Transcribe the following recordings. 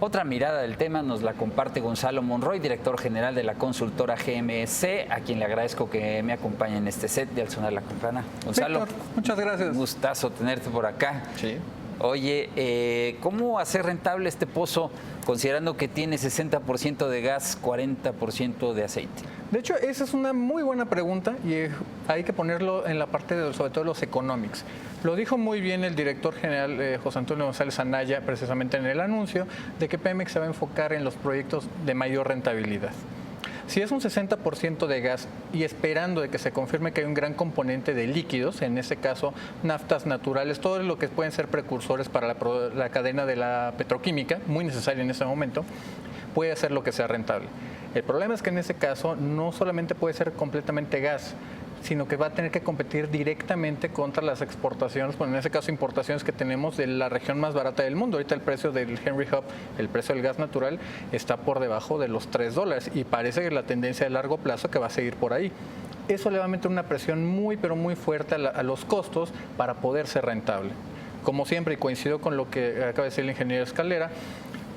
Otra mirada del tema nos la comparte Gonzalo Monroy, director general de la consultora GMC, a quien le agradezco que me acompañe en este set de Al Sonar la Campana. Gonzalo, Víctor, muchas gracias. Un gustazo tenerte por acá. Sí. Oye, ¿cómo hacer rentable este pozo considerando que tiene 60% de gas, 40% de aceite? De hecho, esa es una muy buena pregunta y hay que ponerlo en la parte de, sobre todo, los economics. Lo dijo muy bien el director general José Antonio González Anaya, precisamente en el anuncio, de que Pemex se va a enfocar en los proyectos de mayor rentabilidad. Si es un 60% de gas y esperando de que se confirme que hay un gran componente de líquidos, en este caso naftas naturales, todo lo que pueden ser precursores para la cadena de la petroquímica, muy necesaria en este momento, puede hacer lo que sea rentable. El problema es que en este caso no solamente puede ser completamente gas, sino que va a tener que competir directamente contra las exportaciones, bueno, en ese caso importaciones que tenemos de la región más barata del mundo. Ahorita el precio del Henry Hub, el precio del gas natural, está por debajo de los $3 y parece que la tendencia de largo plazo que va a seguir por ahí. Eso le va a meter una presión muy, pero muy fuerte a los costos para poder ser rentable. Como siempre, y coincido con lo que acaba de decir el ingeniero Escalera,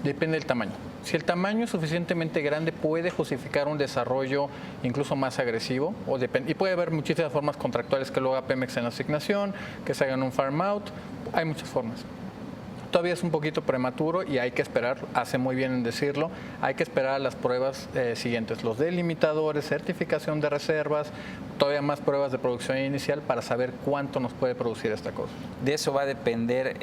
depende del tamaño. Si el tamaño es suficientemente grande, puede justificar un desarrollo incluso más agresivo. Y puede haber muchísimas formas contractuales que lo haga Pemex en asignación, que se hagan un farm out. Hay muchas formas. Todavía es un poquito prematuro y hay que esperar, hace muy bien en decirlo, hay que esperar a las pruebas siguientes, los delimitadores, certificación de reservas, todavía más pruebas de producción inicial para saber cuánto nos puede producir esta cosa. De eso va a depender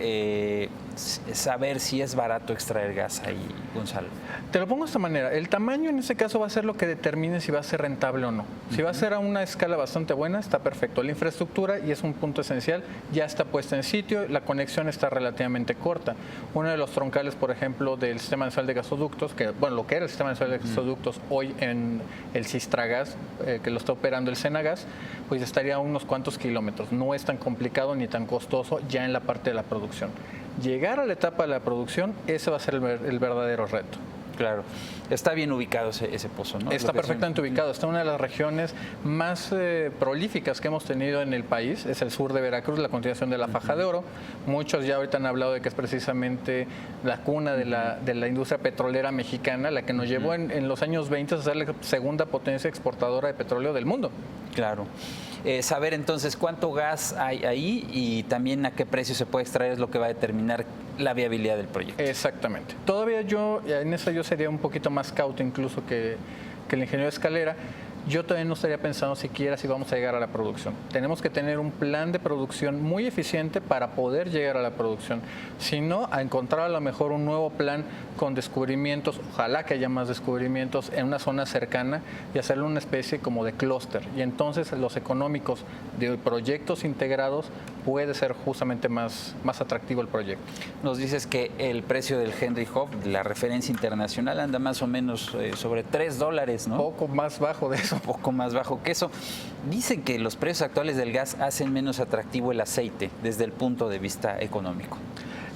saber si es barato extraer gas ahí, Gonzalo. Te lo pongo de esta manera, el tamaño en ese caso va a ser lo que determine si va a ser rentable o no. Si va a ser a una escala bastante buena, está perfecto. La infraestructura, y es un punto esencial, ya está puesta en sitio, la conexión está relativamente corta. Uno de los troncales, por ejemplo, del Sistema Nacional de Gasoductos, que bueno, lo que era el Sistema Nacional de Gasoductos hoy en el Sistragas, que lo está operando el Senagas, pues estaría a unos cuantos kilómetros. No es tan complicado ni tan costoso ya en la parte de la producción. Llegar a la etapa de la producción, ese va a ser el verdadero reto. Claro, está bien ubicado ese pozo, ¿no? Está perfectamente ubicado, está en una de las regiones más prolíficas que hemos tenido en el país, es el sur de Veracruz, la continuación de la Faja de Oro. Muchos ya ahorita han hablado de que es precisamente la cuna de la industria petrolera mexicana, la que nos llevó en los años 20 a ser la segunda potencia exportadora de petróleo del mundo. Claro. Saber entonces cuánto gas hay ahí y también a qué precio se puede extraer es lo que va a determinar la viabilidad del proyecto. Exactamente. Todavía en eso yo sería un poquito más cauto incluso que el ingeniero Escalera. Yo todavía no estaría pensando siquiera si vamos a llegar a la producción. Tenemos que tener un plan de producción muy eficiente para poder llegar a la producción. Si no, a encontrar a lo mejor un nuevo plan con descubrimientos, ojalá que haya más descubrimientos en una zona cercana y hacerle una especie como de clúster. Y entonces los económicos de proyectos integrados puede ser justamente más atractivo el proyecto. Nos dices que el precio del Henry Hub, la referencia internacional, anda más o menos sobre $3, ¿no? Poco más bajo de eso. Un poco más bajo que eso. Dicen que los precios actuales del gas hacen menos atractivo el aceite desde el punto de vista económico.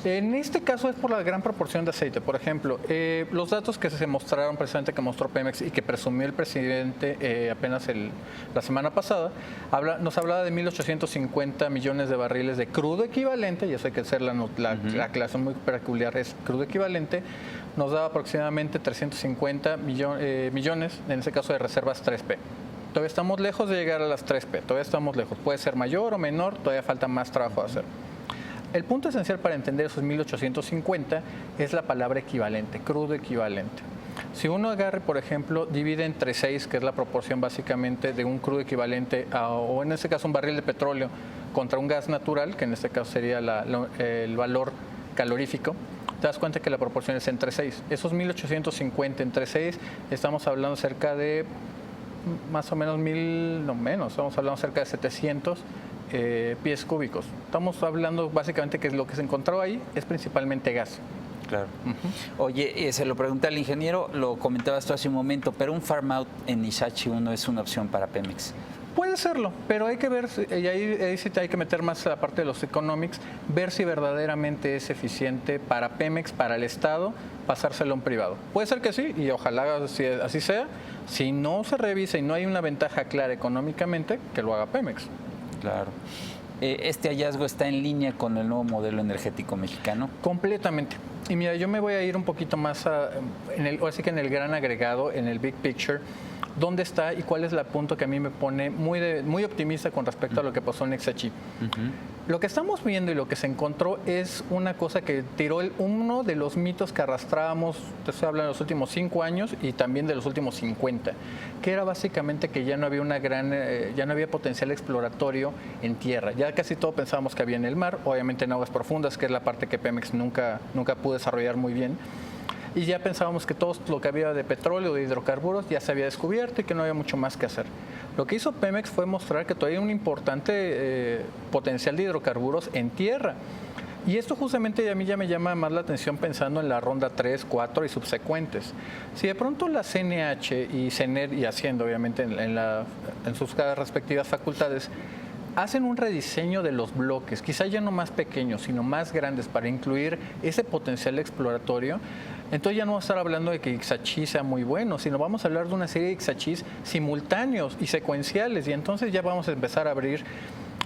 En este caso es por la gran proporción de aceite. Por ejemplo, los datos que se mostraron precisamente, que mostró Pemex y que presumió el presidente apenas la semana pasada, nos hablaba de 1.850 millones de barriles de crudo equivalente, y eso hay que hacer la aclaración muy peculiar, es crudo equivalente, nos daba aproximadamente 350 millones, en ese caso de reservas 3P. Todavía estamos lejos de llegar a las 3P, todavía estamos lejos. Puede ser mayor o menor, todavía falta más trabajo a hacer. El punto esencial para entender esos 1.850 es la palabra equivalente, crudo equivalente. Si uno agarre, por ejemplo, divide entre 6, que es la proporción básicamente de un crudo equivalente, o en este caso un barril de petróleo, contra un gas natural, que en este caso sería el valor calorífico, te das cuenta que la proporción es entre 6. Esos 1.850 entre 6, estamos hablando cerca de más o menos 1.000, no menos, estamos hablando cerca de 700 pies cúbicos. Estamos hablando básicamente que lo que se encontró ahí es principalmente gas. Claro. Oye, se lo pregunté al ingeniero, lo comentabas tú hace un momento, pero un farm out en Ixachi 1 es una opción para Pemex. Puede serlo, pero hay que ver, y ahí sí hay que meter más la parte de los economics, ver si verdaderamente es eficiente para Pemex, para el Estado, pasárselo a un privado. Puede ser que sí, y ojalá así sea. Si no se revisa y no hay una ventaja clara económicamente, que lo haga Pemex. Claro. ¿Este hallazgo está en línea con el nuevo modelo energético mexicano? Completamente. Y mira, yo me voy a ir un poquito más así que en el gran agregado, en el big picture, dónde está y cuál es el punto que a mí me pone muy optimista con respecto a lo que pasó en Ixachí. Lo que estamos viendo y lo que se encontró es una cosa que tiró uno de los mitos que arrastrábamos, te estoy hablando de los últimos 5 años y también de los últimos 50, que era básicamente que ya no había ya no había potencial exploratorio en tierra. Ya casi todo pensábamos que había en el mar, obviamente en aguas profundas, que es la parte que Pemex nunca pudo desarrollar muy bien. Y ya pensábamos que todo lo que había de petróleo, de hidrocarburos, ya se había descubierto y que no había mucho más que hacer. Lo que hizo Pemex fue mostrar que todavía hay un importante potencial de hidrocarburos en tierra. Y esto justamente a mí ya me llama más la atención pensando en la ronda 3, 4 y subsecuentes. Si de pronto la CNH y CENER y Hacienda, obviamente en sus respectivas facultades, hacen un rediseño de los bloques, quizá ya no más pequeños, sino más grandes para incluir ese potencial exploratorio, entonces ya no vamos a estar hablando de que Ixachí sea muy bueno, sino vamos a hablar de una serie de Ixachís simultáneos y secuenciales, y entonces ya vamos a empezar a abrir,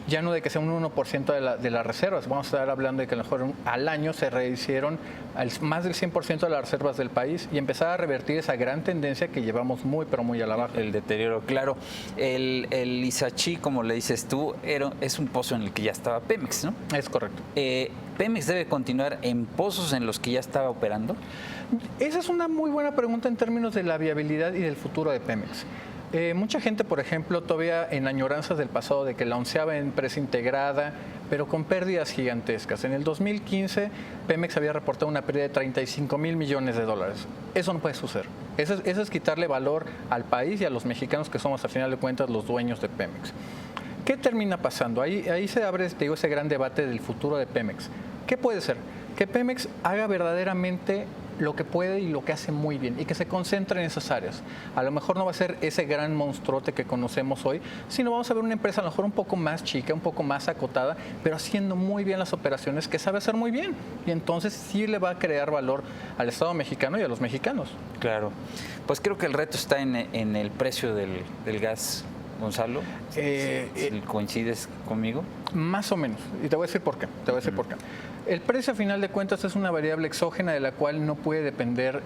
ya no de que sea un 1% de las reservas, vamos a estar hablando de que a lo mejor al año se rehicieron más del 100% de las reservas del país y empezar a revertir esa gran tendencia que llevamos pero muy a la baja. El deterioro, claro. El Ixachí, como le dices tú, es un pozo en el que ya estaba Pemex, ¿no? Es correcto. ¿Pemex debe continuar en pozos en los que ya estaba operando? Esa es una muy buena pregunta en términos de la viabilidad y del futuro de Pemex. Mucha gente, por ejemplo, todavía en añoranzas del pasado de que la 11ª empresa integrada, pero con pérdidas gigantescas. En el 2015, Pemex había reportado una pérdida de 35,000 millones de dólares. Eso no puede suceder. Eso es quitarle valor al país y a los mexicanos que somos, al final de cuentas, los dueños de Pemex. ¿Qué termina pasando? Ahí se abre, te digo, ese gran debate del futuro de Pemex. ¿Qué puede ser? Que Pemex haga verdaderamente lo que puede y lo que hace muy bien y que se concentre en esas áreas. A lo mejor no va a ser ese gran monstruote que conocemos hoy, sino vamos a ver una empresa a lo mejor un poco más chica, un poco más acotada, pero haciendo muy bien las operaciones que sabe hacer muy bien. Y entonces sí le va a crear valor al Estado mexicano y a los mexicanos. Claro. Pues creo que el reto está en el precio del gas, Gonzalo. ¿Coincides conmigo? Más o menos. Y te voy a decir por qué. El precio, a final de cuentas, es una variable exógena de la cual no puede depender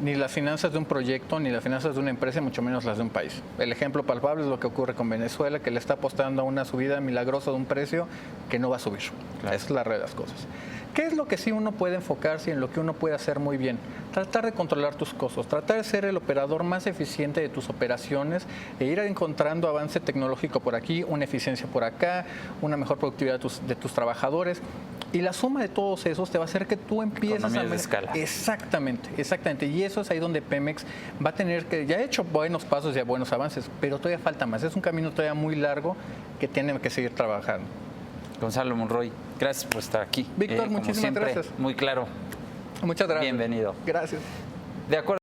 ni las finanzas de un proyecto, ni las finanzas de una empresa, mucho menos las de un país. El ejemplo palpable es lo que ocurre con Venezuela, que le está apostando a una subida milagrosa de un precio que no va a subir. Claro. Esa es la realidad de las cosas. ¿Qué es lo que sí uno puede enfocarse y en lo que uno puede hacer muy bien? Tratar de controlar tus costos, tratar de ser el operador más eficiente de tus operaciones e ir encontrando avance tecnológico por aquí, una eficiencia por acá, una mejor productividad de tus trabajadores. Y la suma de todos esos te va a hacer que tú empieces a de escala. Exactamente. Y eso es ahí donde Pemex va a tener que, ya ha hecho buenos pasos y buenos avances, pero todavía falta más. Es un camino todavía muy largo que tiene que seguir trabajando. Gonzalo Monroy, gracias por estar aquí. Víctor, muchísimas gracias. Muy claro. Muchas gracias. Bienvenido. Gracias. De acuerdo.